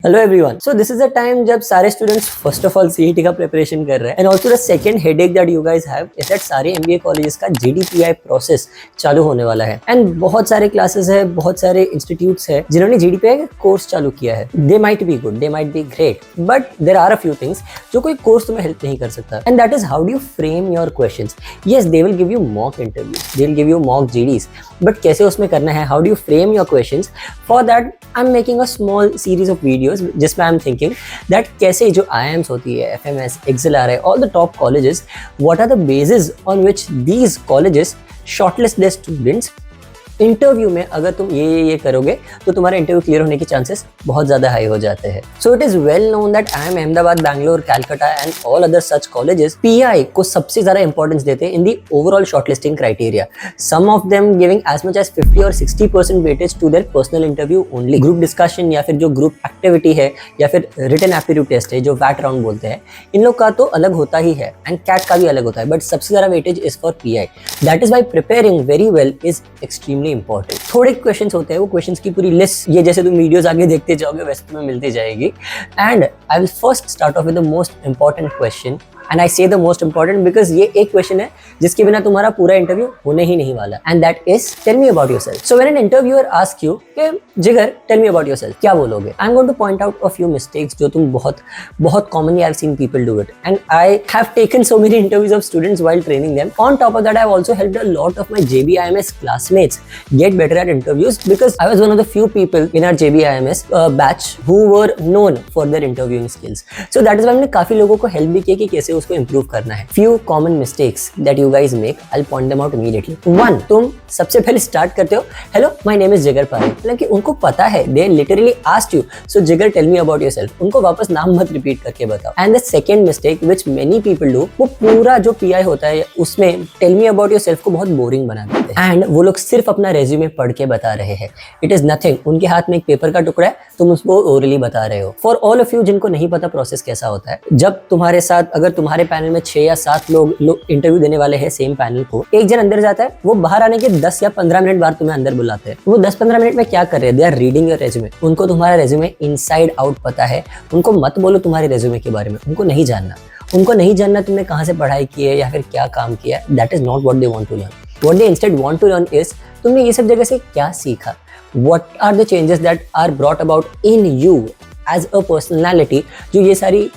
Hello everyone, so this is the time जब सारे students first of all CET का preparation कर रहे हैं and also the second headache that you guys have is that सारे MBA colleges का GDPI process चालू होने वाला है एंड बहुत सारे क्लासेस है, बहुत सारे इंस्टीट्यूट्स है जिन्होंने जीडीपीआई का कोर्स चालू किया है. They might be good, they might be great, but there are a few things जो कोई कोर्स तुम्हें हेल्प नहीं कर सकता and that is how do you frame your questions. Yes, they will give you mock interviews, they will give you mock GDs, but कैसे उसमें करना है, how do you frame your questions. For that I am making a small series of videos जिसमें I am thinking that कैसे जो IIMs होती है, FMS, XLR है, all the top colleges, what are the bases on which these colleges shortlist their students. Interview में अगर तुम ये करोगे तो तुम्हारा इंटरव्यू क्लियर होने के चांसेस बहुत ज़्यादा हाई हो जाते हैं. So it is well known that IIM Ahmedabad, Bangalore, Calcutta and all other such colleges PI को सबसे ज़्यादा इंपॉर्टेंस देते हैं in the overall shortlisting criteria. Some of them giving as much as 50 और 60% weightage to their personal interview only. Group discussion या फिर जो group activity है या फिर रिटन एप्टीट्यूड टेस्ट है जो वैट राउंड बोलते हैं, इन लोग का तो अलग होता ही है एंड कैट का भी अलग होता है, बट सबसे ज़्यादा weightage is for PI. That is why preparing very well is extremely important. थोड़े क्वेश्चंस होते हैं, वो क्वेश्चंस की पूरी लिस्ट ये जैसे तुम वीडियोस आगे देखते जाओगे वैसे तुम्हें मिलती जाएगी. And I will first start off with the most important question. And I से द मोस्ट इंपॉर्टेंट बिकॉज ये एक क्वेश्चन है जिसके बिना तुम्हारा पूरा इंटरव्यू होने ही नहीं वाला. And that is tell me about yourself. So when an interviewer ask you कि Jigar tell me about yourself, क्या बोलोगे? I am going to point out a few mistakes जो तुम बहुत commonly I have seen people do it and I have taken so many interviews of students while training them. On top of that I have also helped a lot of my JBIMS classmates get better at interviews because I was one of the few people in our JBIMS batch who were known for their interviewing skills. So that is why मैंने काफी लोगों को help भी किया कि कैसे उसको improve करना है. Few common mistakes that you guys make, I'll point them out immediately. One, तुम सबसे पहले स्टार्ट करते हो हेलो माय नेम इज जिगर पारे. हालांकि उनको पता है, दे लिटरली आस्क्ड यू, सो जिगर टेल मी अबाउट योरसेल्फ. उनको वापस नाम मत रिपीट करके बताओ. And the second mistake which many people do, वो पूरा जो PI होता है उसमें टेल मी अबाउट योरसेल्फ को बहुत बोरिंग बना देते हैं एंड वो लोग सिर्फ अपना रेज्यूमे पढ़ के बता रहे हैं. It is nothing. उनके हाथ में एक पेपर का टुकड़ा है, तुम उसको ओरली बता रहे हो. फॉर ऑल ऑफ यू जिनको नहीं पता प्रोसेस कैसा होता है, जब तुम्हारे साथ अगर तुम्हारे पैनल में 6 या 7 लोग इंटरव्यू देने वाले हैं सेम पैनल को, एक जन अंदर जाता है, वो बाहर आने के 10 या 15 मिनट बाद तुम्हें अंदर बुलाते हैं. वो 10-15 मिनट में क्या कर रहे हैं? They are reading your resume. उनको तुम्हारा रेज्यूमे इनसाइड आउट पता है. उनको मत बोलो तुम्हारे रेज्यूमे के बारे में, उनको नहीं जानना. उनको नहीं जानना तुमने कहाँ से पढ़ाई की है या फिर क्या काम किया है. That is not what they want to learn. What they instead want to learn is तुमने ये सब जगह से क्या सीखा. What are the changes that are brought about in you as a personality जो ये सारी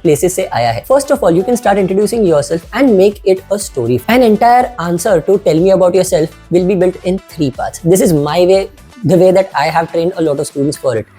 places से आया है. First of all, you can start introducing yourself and make it a story. An entire answer to tell me about yourself will be built in 3 parts. This is my way, the way that I have trained a lot of students for it.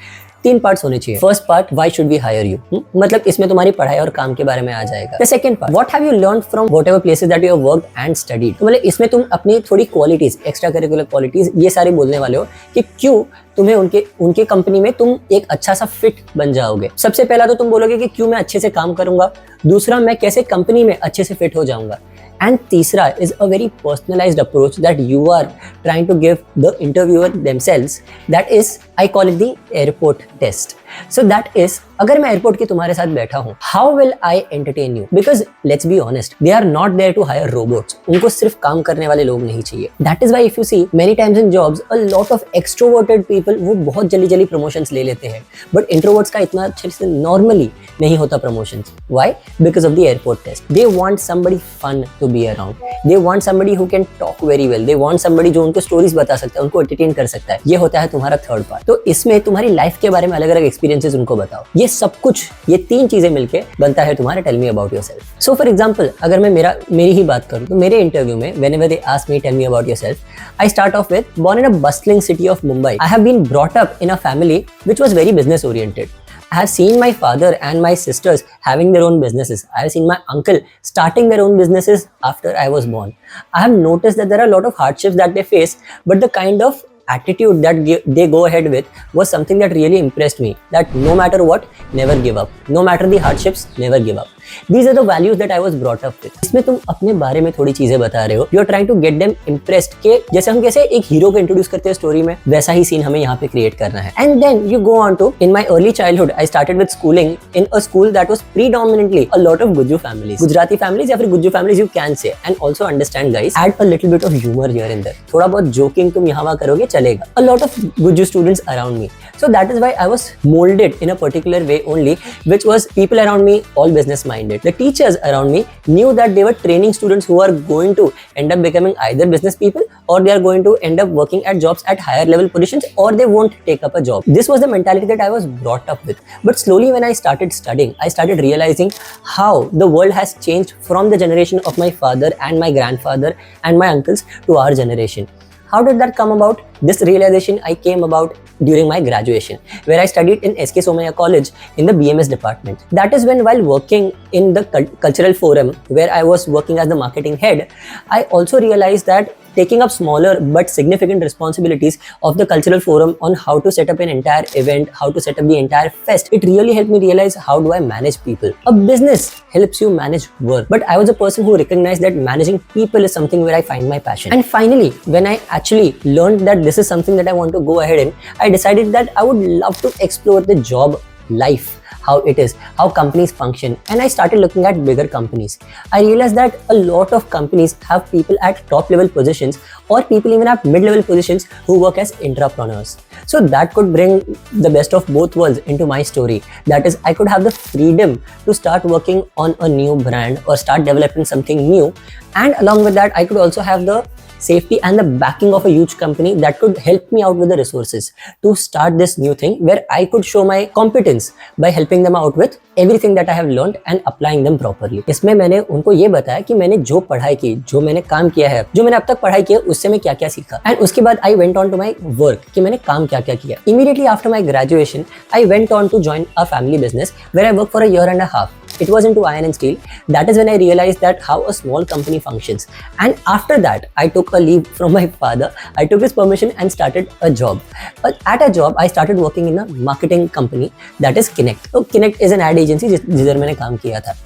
3 parts होने चाहिए. First part, why should we hire you, मतलब इसमें तुम्हारी पढ़ाई और काम के बारे में आ जाएगा. The second part, what have you learned from whatever places that you have worked and studied. तो मतलब इसमें तुम अपनी थोड़ी क्वालिटीज, एक्स्ट्रा करिकुलर क्वालिटीज ये सारी बोलने वाले हो कि क्यों तुम्हें उनके कंपनी में तुम एक अच्छा सा फिट बन जाओगे. सबसे पहला तो तुम बोलोगे कि क्यों मैं अच्छे से काम करूंगा. दूसरा, मैं कैसे कंपनी में अच्छे से फिट हो जाऊंगा. एंड तीसरा is a very personalised approach that you are trying to give the interviewer themselves. That is I call it the airport test. So that is, अगर मैं एयरपोर्ट के तुम्हारे साथ बैठा हूं, how will I entertain you? Because let's be honest, they are not there to hire robots. उनको सिर्फ काम करने वाले लोग नहीं चाहिए. That is why if you see many times in jobs a lot of extroverted people वो बहुत जल्दी प्रमोशंस ले लेते हैं, बट इंट्रोवर्ट्स का इतना अच्छे से नॉर्मली नहीं होता promotions. Why? Because of the airport test. They want somebody fun to be around. They want somebody who can talk very well. They want somebody जो उनको स्टोरीज बता सकता है, उनको एंटरटेन कर सकता है. ये होता है तुम्हारा थर्ड पार्ट. तो इसमें तुम्हारी लाइफ के बारे में अलग अलग एक्सपीरियंसेस उनको बताओ. ये सब कुछ, ये 3 चीजें मिलके बनता है तुम्हारा tell me about yourself. So for example, अगर मैं मेरी ही बात करूं तो मेरे इंटरव्यू में whenever they ask me tell me about yourself, I start off with born in a bustling city of Mumbai. I have been brought up in a family which was very business oriented. I have seen my father and my sisters having their own businesses. I have seen my uncle starting their own businesses after I was born. I have noticed that there are a lot of hardships that they face, but the kind of attitude that they go ahead with was something that really impressed me. That no matter what, never give up. No matter the hardships, never give up. These are the values that I was brought up with. इसमें तुम अपने बारे में थोड़ी चीजें बता रहे हो, you are trying to get them impressed के जैसे हम कैसे एक हीरो को इंट्रोड्यूस करते हैं स्टोरी में, वैसा ही सीन हमें यहाँ पे क्रिएट करना है. And then you go on to, in my early childhood I started with schooling in a school that was predominantly a lot of Gujju families, Gujarati families या फिर Gujju families you can say. And also understand guys, add a little bit of humor here and there. थोड़ा बहुत joking तुम यहाँ वहाँ करोगे चलेगा. A lot of Gujju students around me. So that is why I was molded in a particular way only, which was people around me all business minded. The teachers around me knew that they were training students who are going to end up becoming either business people or they are going to end up working at jobs at higher level positions or they won't take up a job. This was the mentality that I was brought up with. But slowly when I started studying, I started realizing how the world has changed from the generation of my father and my grandfather and my uncles to our generation. How did that come about? This realization I came about during my graduation, where I studied in SK Somaiya College in the BMS department. That is when, while working in the cultural forum, where I was working as the marketing head, I also realized that taking up smaller but significant responsibilities of the cultural forum on how to set up an entire event, how to set up the entire fest, it really helped me realize how do I manage people. A business helps you manage work, but I was a person who recognized that managing people is something where I find my passion. And finally, when I actually learned that this is something that I want to go ahead in, I decided that I would love to explore the job life, how it is, how companies function, and I started looking at bigger companies. I realized that a lot of companies have people at top level positions or people even at mid-level positions who work as entrepreneurs. So that could bring the best of both worlds into my story. That is, I could have the freedom to start working on a new brand or start developing something new, and along with that I could also have the safety and the backing of a huge company that could help me out with the resources to start this new thing where I could show my competence by helping them out with everything that I have learned and applying them properly. इसमें मैंने उनको ये बताया कि मैंने जो पढ़ाई की, जो मैंने काम किया है, जो मैंने अब तक पढ़ाई की है, उससे मैं क्या क्या सीखा. एंड उसके बाद I went on to my work कि मैंने काम क्या क्या किया. Immediately after my graduation, I went on to join a family business where I worked for a year and a half. It was into iron and steel. That is when I realized that how a small company functions. And after that, I took a leave from my father. I took his permission and started a job. But at a job, I started working in a marketing company that is Connect. So Connect is an ad agency जिधर मैंने काम किया था.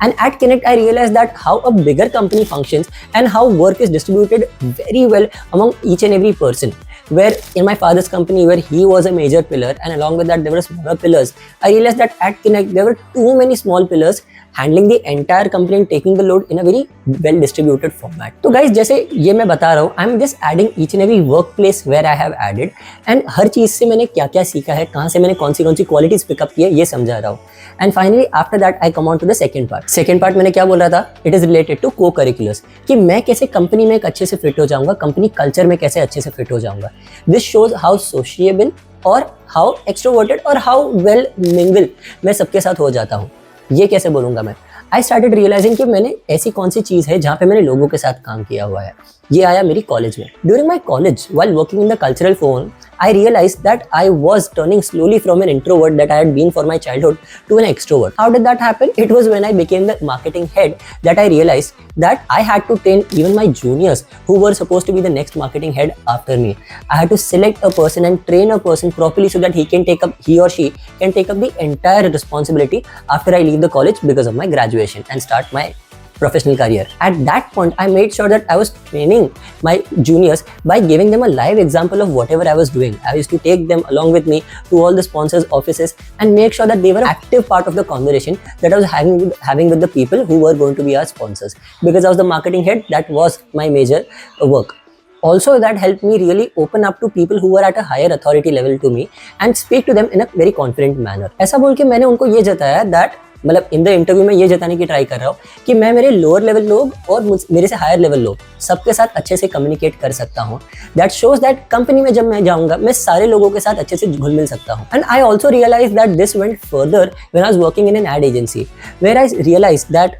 And at Connect, I realized that how a bigger company functions and how work is distributed very well among each and every person. Where in my father's company, where he was a major pillar, and along with that there were smaller pillars, I realized that at Connect there were too many small pillars handling the entire company and taking the load in a very well distributed format. तो guys, जैसे ये मैं बता रहा हूँ, I'm just adding each and every workplace where I have added, and हर चीज़ से मैंने क्या क्या सीखा है, कहाँ से मैंने कौन सी qualities pick up की है, ये समझा रहा हूँ. And finally, after that, I come on to the second part. Second part मैंने क्या बोल रहा था? It is related to co-curriculars. कि मैं कैसे कंपनी में एक अच्छे से फिट हो जाऊंगा, कंपनी कल्चर में कैसे अच्छे से फिट हो जाऊंगा. This shows how sociable और how extroverted और how well mingle मैं सबके साथ हो जाता हूँ. ये कैसे बोलूँगा मैं? I started realizing कि मैंने ऐसी कौन सी चीज़ है जहाँ पे मैंने लोगों के साथ काम किया हुआ है. ये आया मेरी कॉलेज में. During my college, while working in the cultural forum, I realized that I was turning slowly from an introvert that I had been for my childhood to an extrovert. How did that happen? It was when I became the marketing head that I realized that I had to train even my juniors who were supposed to be the next marketing head after me. I had to select a person and train a person properly so that he or she can take up the entire responsibility after I leave the college because of my graduation and start my professional career. At that point, I made sure that I was training my juniors by giving them a live example of whatever I was doing. I used to take them along with me to all the sponsors' offices and make sure that they were an active part of the conversation that I was having with the people who were going to be our sponsors. Because I was the marketing head, that was my major work. Also, that helped me really open up to people who were at a higher authority level to me and speak to them in a very confident manner. ऐसा बोल के मैंने उनको ये जताया that मतलब in the interview में ये जताने की ट्राई कर रहा हूँ कि मैं मेरे लोअर लेवल लोग और मेरे से हायर लेवल लोग सबके साथ अच्छे से कम्युनिकेट कर सकता हूँ. दैट शोज दैट कंपनी में जब मैं जाऊँगा मैं सारे लोगों के साथ अच्छे से घुल मिल सकता हूँ. And I also realize that this went further when I was working in an ad agency where I realize that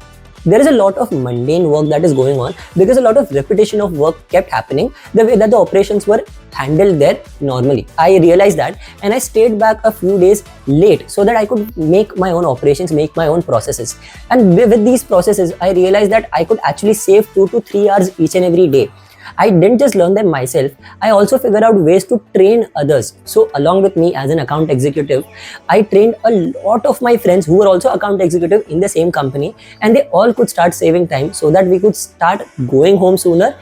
there is a lot of mundane work that is going on because a lot of repetition of work kept happening the way that the operations were handled there normally. I realized that and I stayed back a few days late so that I could make my own operations, make my own processes. And with these processes, I realized that I could actually save 2 to 3 hours each and every day I didn't just learn them myself, I also figured out ways to train others. So along with me as an account executive, I trained a lot of my friends who were also account executive in the same company, and they all could start saving time so that we could start going home sooner,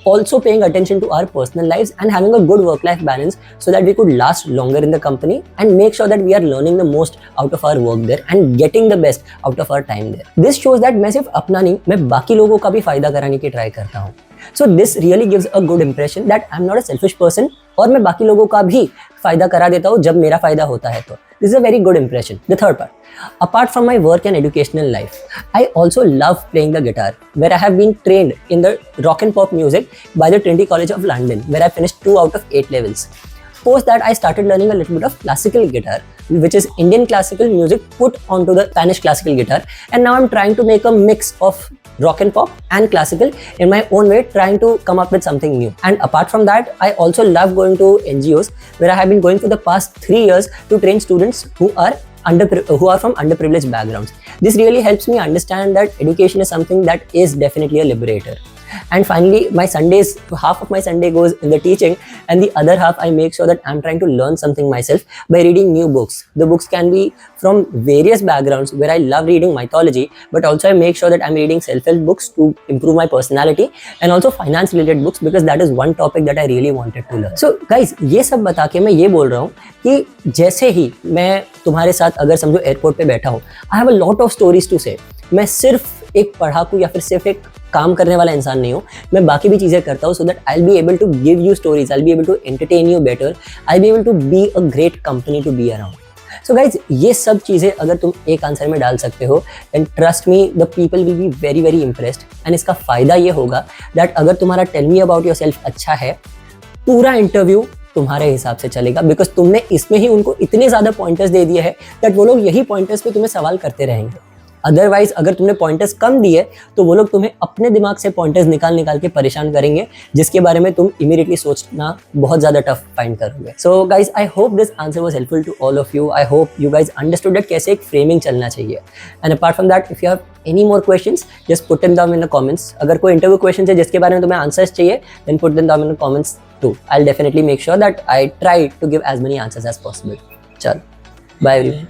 also paying attention to our personal lives and having a good work-life balance so that we could last longer in the company and make sure that we are learning the most out of our work there and getting the best out of our time there. This shows that मैं सिर्फ अपना नहीं, मैं बाकी लोगों का भी फायदा कराने की ट्राई करता हूँ. So this really gives a good impression that I'm not a selfish person और मैं बाकी लोगों का भी फायदा करा देता हूँ जब मेरा फायदा होता है तो. This is a very good impression. The third part. Apart from my work and educational life, I also love playing the guitar, where I have been trained in the rock and pop music by the Trinity College of London, where I finished 2 out of 8 levels. Post that, I started learning a little bit of classical guitar, which is Indian classical music put onto the Spanish classical guitar, and now I'm trying to make a mix of rock and pop and classical in my own way, trying to come up with something new. And apart from that, I also love going to NGOs, where I have been going for the past 3 years to train students who are from underprivileged backgrounds. This really helps me understand that education is something that is definitely a liberator. And finally, my Sundays, half of my Sunday goes in the teaching, and the other half I make sure that I'm trying to learn something myself by reading new books. The books can be from various backgrounds, where I love reading mythology, but also I make sure that I'm reading self-help books to improve my personality, and also finance related books, because that is one topic that I really wanted to learn. So guys, ये सब बता के मैं ये बोल रहा हूँ कि जैसे ही मैं तुम्हारे साथ अगर समझो एयरपोर्ट पे बैठा हूँ, I have a lot of stories to say. मैं सिर्फ एक पढ़ाकू या फिर सिर्फ एक काम करने वाला इंसान नहीं हूँ, मैं बाकी भी चीज़ें करता हूँ, so that I'll be able to give you stories, I'll be able to entertain you better, I'll be able to be a great company to be around. So guys, ये सब चीज़ें अगर तुम एक आंसर में डाल सकते हो, then trust me, the people will be very very impressed. And इसका फ़ायदा ये होगा that अगर तुम्हारा tell me about yourself अच्छा है, पूरा इंटरव्यू तुम्हारे हिसाब से चलेगा, बिकॉज तुमने इसमें ही उनको इतने ज़्यादा पॉइंटर्स दे दिए हैं दैट वो लोग यही पॉइंटर्स पे तुम्हें सवाल करते रहेंगे. अदरवाइज अगर तुमने पॉइंटर्स कम दिए तो वो लोग तुम्हें अपने दिमाग से पॉइंटर्स निकाल के परेशान करेंगे, जिसके बारे में तुम इमीडिएटली सोचना बहुत ज़्यादा टफ फाइंड करोगे. So guys, I hope this answer was helpful to all of you. I hope you guys understood that कैसे एक फ्रेमिंग चलना चाहिए. And apart from that, if you have any more questions, just put them down in the comments. अगर कोई interview question है जिसके बारे में तुम्हें आंसर्स चाहिए, then put them down in the comments too. I will definitely make sure that I try to give as many answers as possible. चलो, bye everyone.